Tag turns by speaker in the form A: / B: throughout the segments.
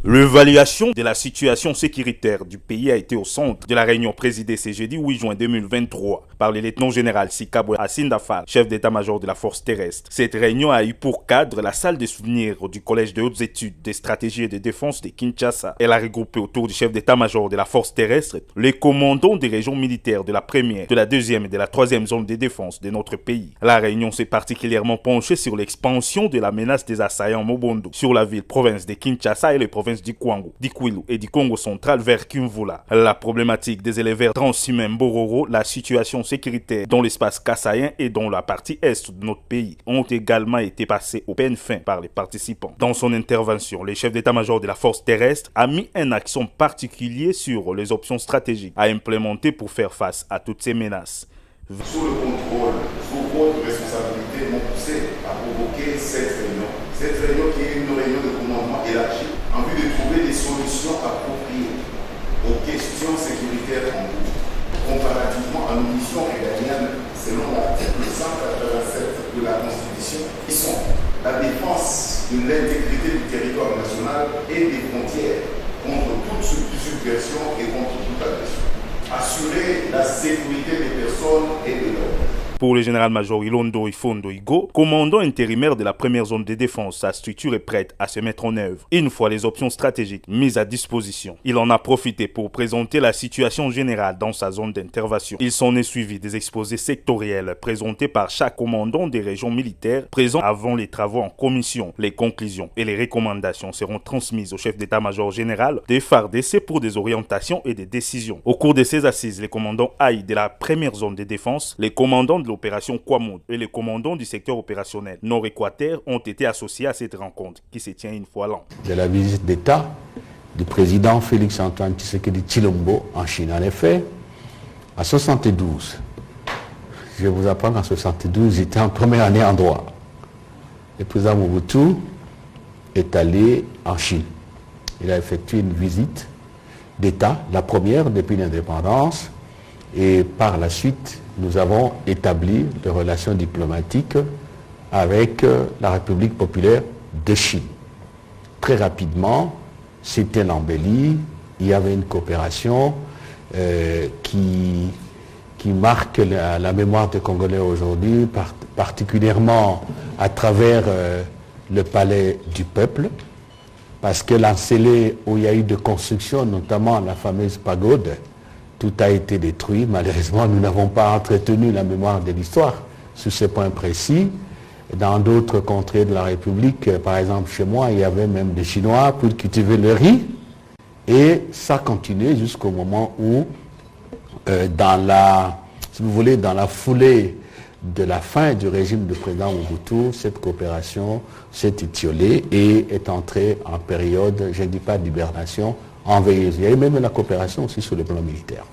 A: L'évaluation de la situation sécuritaire du pays a été au centre de la réunion présidée ce jeudi 8 juin 2023 par le lieutenant-général Sikabwe Asindafal, chef d'état-major de la force terrestre. Cette réunion a eu pour cadre la salle de souvenirs du Collège de hautes études des stratégies et de défense de Kinshasa. Elle a regroupé autour du chef d'état-major de la force terrestre les commandants des régions militaires de la première, de la deuxième et de la troisième zone de défense de notre pays. La réunion s'est particulièrement penchée sur l'expansion de la menace des assaillants Mobondo sur la ville-province de Kinshasa et les provinces du Kwango, du Kwilu et du Congo central vers Kimvula. La problématique des éleveurs transhumains Bororo, la situation sécuritaire dans l'espace kassaïen et dans la partie est de notre pays ont également été passées au peine fin par les participants. Dans son intervention, le chef d'état-major de la force terrestre a mis un accent particulier sur les options stratégiques à implémenter pour faire face à toutes ces menaces.
B: Sous le contrôle, sous votre responsabilité, m'ont poussé à provoquer cette réunion. Cette réunion qui est une réunion de commandement élargi en vue de trouver des solutions appropriées aux questions sécuritaires en cours, comparativement à nos missions régaliennes selon l'article 187 de la Constitution, qui sont la défense de l'intégrité du territoire national et des frontières contre toute subversion et contre toute agression. Assurer la sécurité des personnes et de l'ordre.
A: Pour le général-major Ilondo Ifondo Igo, commandant intérimaire de la première zone de défense, sa structure est prête à se mettre en œuvre une fois les options stratégiques mises à disposition. Il en a profité pour présenter la situation générale dans sa zone d'intervention. Il s'en est suivi des exposés sectoriels présentés par chaque commandant des régions militaires présents avant les travaux en commission. Les conclusions et les recommandations seront transmises au chef d'état-major général des FARDC pour des orientations et des décisions. Au cours de ces assises, les commandants AI de la première zone de défense, les commandants de l'opération Kwamod et les commandants du secteur opérationnel Nord-Équateur ont été associés à cette rencontre qui se tient une fois l'an.
C: De la visite d'État du président Félix-Antoine Tshisekedi Tshilombo en Chine. En effet, à 72, je vous apprends qu'en 72, j'étais en première année en droit. Le président Mobutu est allé en Chine. Il a effectué une visite d'État, la première depuis l'indépendance, et par la suite, nous avons établi des relations diplomatiques avec la République populaire de Chine. Très rapidement, c'était l'embellie, il y avait une coopération qui marque la mémoire des Congolais aujourd'hui, particulièrement à travers le palais du peuple, parce que l'encelé où il y a eu de construction, notamment la fameuse pagode, tout a été détruit. Malheureusement, nous n'avons pas entretenu la mémoire de l'histoire sur ce point précis. Dans d'autres contrées de la République, par exemple chez moi, il y avait même des Chinois pour cultiver le riz. Et ça continuait jusqu'au moment où, si vous voulez, dans la foulée de la fin du régime du président Mobutu, cette coopération s'est étiolée et est entrée en période, je ne dis pas d'hibernation, enveilleuse. Il y a eu même la coopération aussi sur le plan militaire.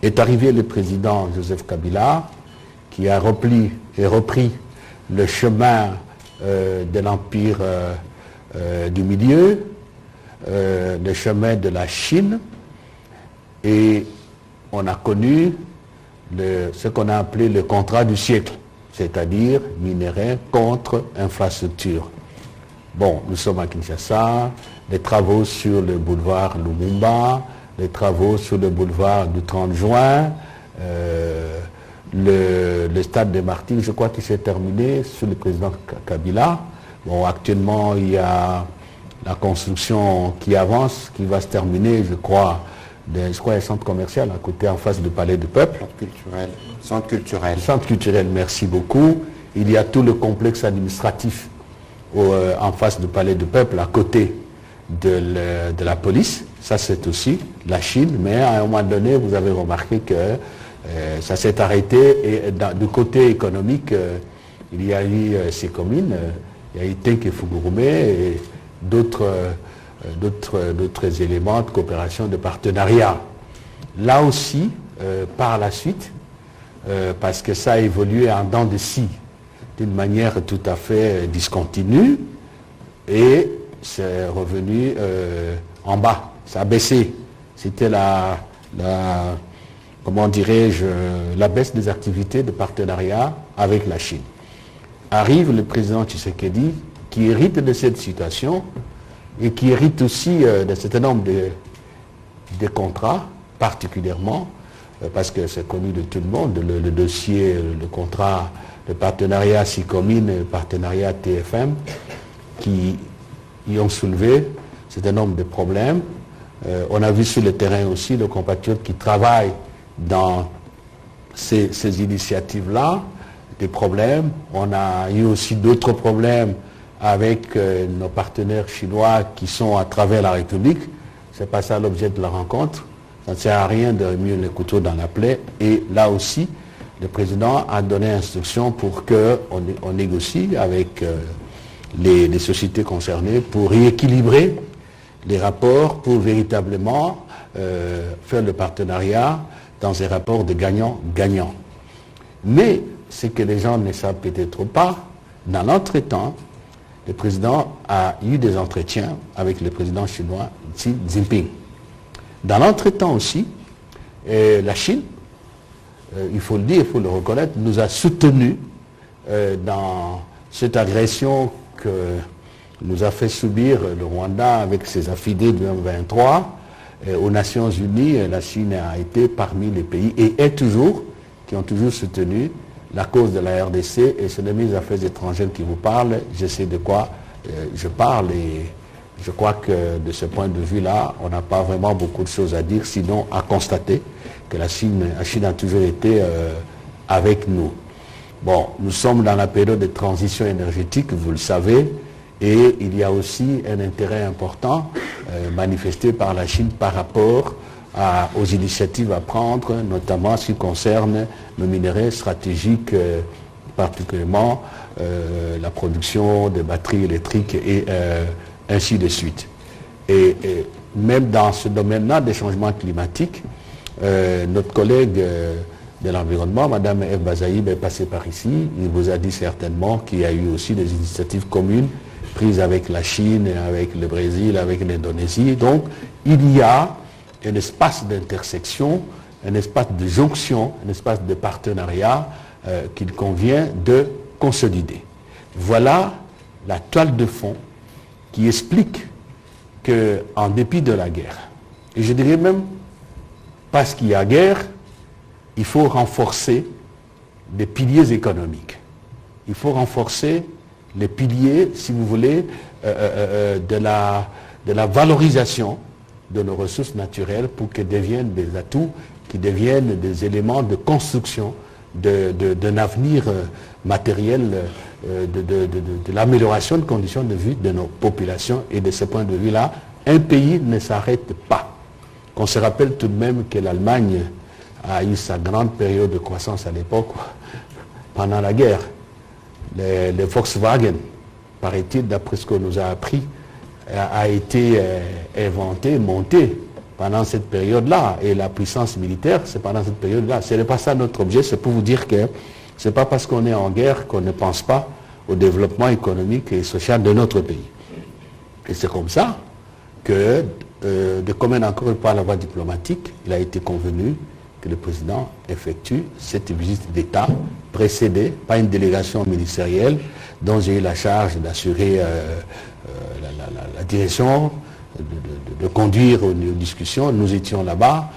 C: Est arrivé le président Joseph Kabila, qui a repris le chemin de l'empire du milieu, le chemin de la Chine, et on a connu ce qu'on a appelé le contrat du siècle, c'est-à-dire minerai contre infrastructure. Bon, nous sommes à Kinshasa, les travaux sur le boulevard Lumumba, les travaux sur le boulevard du 30 juin, le stade de Martyrs, je crois qu'il s'est terminé sous le président Kabila. Bon, actuellement, il y a la construction qui avance, qui va se terminer, je crois, un centre commercial à côté, en face du Palais du Peuple.
D: Centre culturel.
C: Centre culturel, merci beaucoup. Il y a tout le complexe administratif en face du Palais du Peuple, à côté de la police. Ça, c'est aussi la Chine. Mais à un moment donné, vous avez remarqué que ça s'est arrêté. Et du côté économique, il y a eu ces communes. Il y a eu Tenke Fugurume et d'autres éléments de coopération, de partenariat. Là aussi, par la suite, parce que ça a évolué en dents de scie, d'une manière tout à fait discontinue, et c'est revenu en bas, ça a baissé. C'était comment dirais-je, la baisse des activités de partenariat avec la Chine. Arrive le président Tshisekedi, qui hérite de cette situation, et qui hérite aussi d'un certain nombre de contrats, particulièrement, parce que c'est connu de tout le monde, le dossier, le contrat de partenariat SICOMIN, le partenariat TFM, qui y ont soulevé un certain nombre de problèmes. On a vu sur le terrain aussi nos compatriotes qui travaillent dans ces initiatives-là, des problèmes. On a eu aussi d'autres problèmes avec nos partenaires chinois qui sont à travers la République. Ce n'est pas ça l'objet de la rencontre. Ça ne sert à rien de remuer le couteau dans la plaie. Et là aussi, le président a donné instruction pour qu'on négocie avec les sociétés concernées pour rééquilibrer les rapports, pour véritablement faire le partenariat dans un rapport de gagnant-gagnant. Mais ce que les gens ne savent peut-être pas, dans l'entretemps, le président a eu des entretiens avec le président chinois Xi Jinping. Dans l'entretemps aussi, la Chine, il faut le dire, il faut le reconnaître, nous a soutenus dans cette agression que nous a fait subir le Rwanda avec ses affidés du M23. Aux Nations Unies, la Chine a été parmi les pays et est toujours, qui ont toujours soutenu la cause de la RDC, et c'est le ministre des Affaires étrangères qui vous parle. Je sais de quoi je parle, et je crois que de ce point de vue-là, on n'a pas vraiment beaucoup de choses à dire, sinon à constater que la Chine a toujours été avec nous. Bon, nous sommes dans la période de transition énergétique, vous le savez, et il y a aussi un intérêt important manifesté par la Chine par rapport aux initiatives à prendre, notamment ce qui concerne nos minerais stratégiques, particulièrement la production de batteries électriques et ainsi de suite. Et même dans ce domaine-là des changements climatiques, notre collègue de l'environnement, Mme Eve Bazaïb, est passée par ici. Il vous a dit certainement qu'il y a eu aussi des initiatives communes prises avec la Chine, avec le Brésil, avec l'Indonésie. Donc, il y a un espace d'intersection, un espace de jonction, un espace de partenariat qu'il convient de consolider. Voilà la toile de fond qui explique qu'en dépit de la guerre, et je dirais même parce qu'il y a guerre, il faut renforcer les piliers économiques. Il faut renforcer les piliers, si vous voulez, de la valorisation de nos ressources naturelles pour qu'elles deviennent des atouts, qui deviennent des éléments de construction d'un avenir matériel, de l'amélioration de conditions de vie de nos populations. Et de ce point de vue-là, un pays ne s'arrête pas. On se rappelle tout de même que l'Allemagne a eu sa grande période de croissance à l'époque, pendant la guerre. Le Volkswagen, paraît-il, d'après ce qu'on nous a appris, a été inventé, monté pendant cette période-là. Et la puissance militaire, c'est pendant cette période-là. Ce n'est pas ça notre objet, c'est pour vous dire que ce n'est pas parce qu'on est en guerre qu'on ne pense pas au développement économique et social de notre pays. Et c'est comme ça que, de commun accord par la voie diplomatique, il a été convenu que le président effectue cette visite d'État précédée par une délégation ministérielle dont j'ai eu la charge d'assurer la direction, de conduire aux discussions. Nous étions là-bas,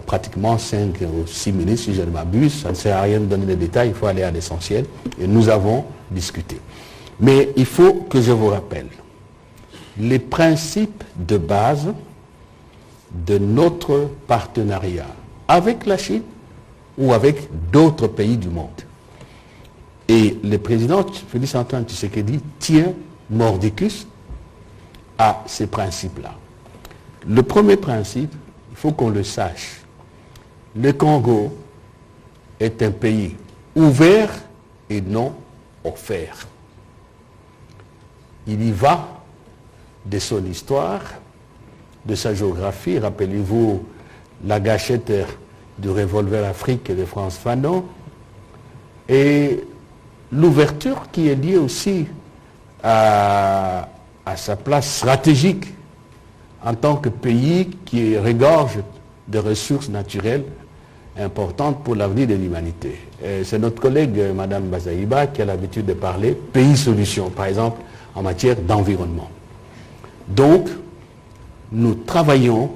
C: pratiquement 5 ou 6 ministres, si je ne m'abuse. Ça ne sert à rien de donner des détails, il faut aller à l'essentiel. Et nous avons discuté. Mais il faut que je vous rappelle les principes de base de notre partenariat avec la Chine ou avec d'autres pays du monde. Et le président Félix-Antoine Tshisekedi tient mordicus à ces principes-là. Le premier principe, il faut qu'on le sache. Le Congo est un pays ouvert et non offert. Il y va de son histoire, de sa géographie. Rappelez-vous la gâchette du revolver Afrique de France Fanon, et l'ouverture qui est liée aussi à sa place stratégique en tant que pays qui regorge de ressources naturelles importantes pour l'avenir de l'humanité. C'est notre collègue Mme Bazaïba qui a l'habitude de parler pays solution, par exemple en matière d'environnement. Donc, nous travaillons,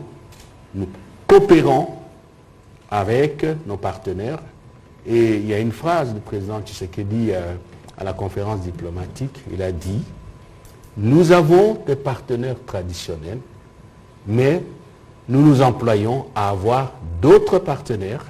C: nous coopérons avec nos partenaires. Et il y a une phrase du président Tshisekedi à la conférence diplomatique, il a dit « Nous avons des partenaires traditionnels, mais nous nous employons à avoir d'autres partenaires